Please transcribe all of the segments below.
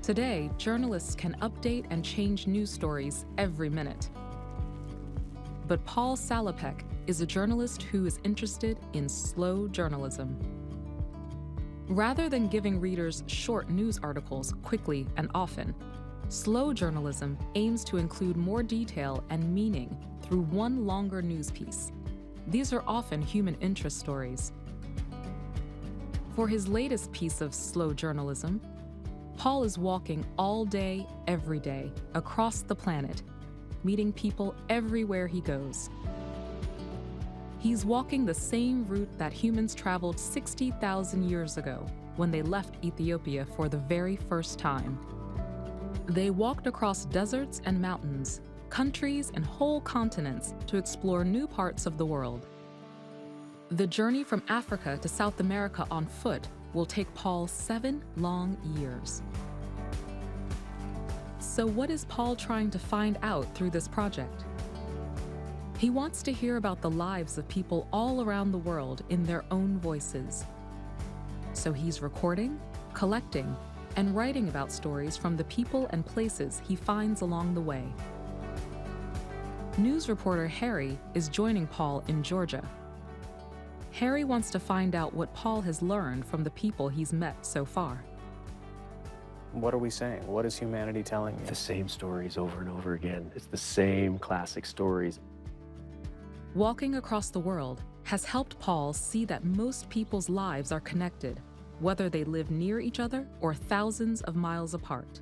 Today, journalists can update and change news stories every minute. But Paul Salopek is a journalist who is interested in slow journalism. Rather than giving readers short news articles quickly and often, slow journalism aims to include more detail and meaning through one longer news piece. These are often human interest stories. For his latest piece of slow journalism, Paul is walking all day, every day, across the planet, meeting people everywhere he goes. He's walking the same route that humans traveled 60,000 years ago when they left Ethiopia for the very first time. They walked across deserts and mountains, countries and whole continents to explore new parts of the world. The journey from Africa to South America on foot will take Paul 7 long years. So what is Paul trying to find out through this project? He wants to hear about the lives of people all around the world in their own voices. So he's recording, collecting, and writing about stories from the people and places he finds along the way. News reporter Harry is joining Paul in Georgia. Harry wants to find out what Paul has learned from the people he's met so far. What are we saying? What is humanity telling you? The same stories over and over again. It's the same classic stories. Walking across the world has helped Paul see that most people's lives are connected, whether they live near each other or thousands of miles apart.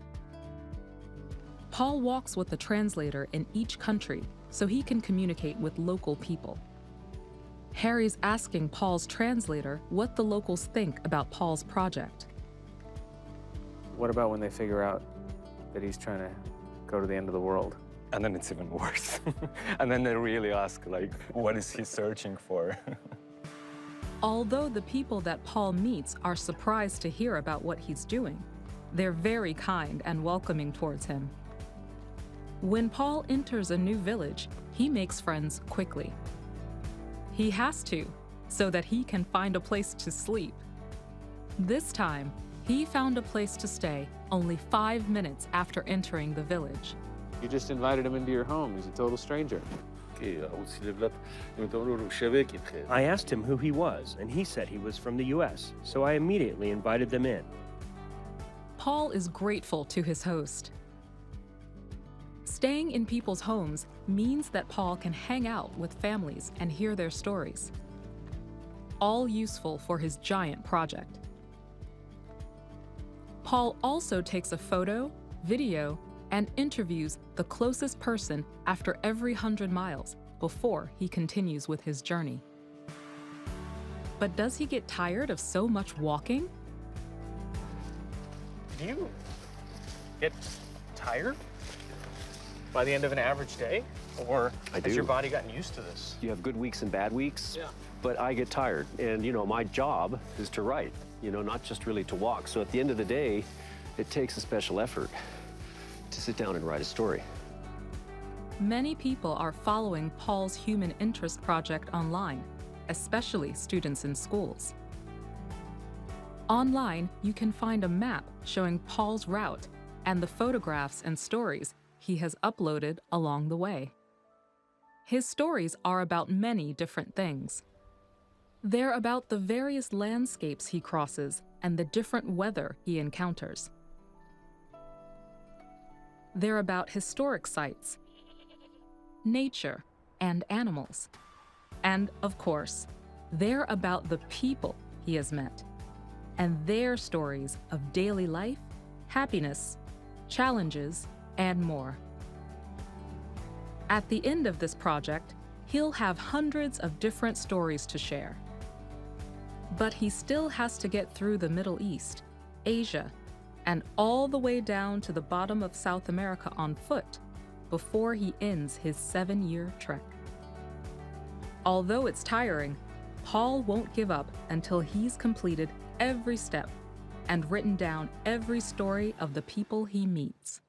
Paul walks with a translator in each country so he can communicate with local people. Harry's asking Paul's translator what the locals think about Paul's project. What about when they figure out that he's trying to go to the end of the world? And then it's even worse. And then they really ask, like, what is he searching for? Although the people that Paul meets are surprised to hear about what he's doing, they're very kind and welcoming towards him. When Paul enters a new village, he makes friends quickly. He has to, so that he can find a place to sleep. This time, he found a place to stay only 5 minutes after entering the village. You just invited him into your home. He's a total stranger. I asked him who he was, and he said he was from the US, so I immediately invited them in. Paul is grateful to his host. Staying in people's homes means that Paul can hang out with families and hear their stories. All useful for his giant project. Paul also takes a photo, video, and interviews the closest person after every 100 miles before he continues with his journey. But does he get tired of so much walking? Do you get tired by the end of an average day? Or has your body gotten used to this? You have good weeks and bad weeks, Yeah. but I get tired. And, my job is to write, not just really to walk. So at the end of the day, it takes a special effort to sit down and write a story. Many people are following Paul's Human Interest Project online, especially students in schools. Online, you can find a map showing Paul's route and the photographs and stories he has uploaded along the way. His stories are about many different things. They're about the various landscapes he crosses and the different weather he encounters. They're about historic sites, nature, and animals. And, of course, they're about the people he has met and their stories of daily life, happiness, challenges, and more. At the end of this project, he'll have hundreds of different stories to share. But he still has to get through the Middle East, Asia, and all the way down to the bottom of South America on foot before he ends his 7-year trek. Although it's tiring, Paul won't give up until he's completed every step and written down every story of the people he meets.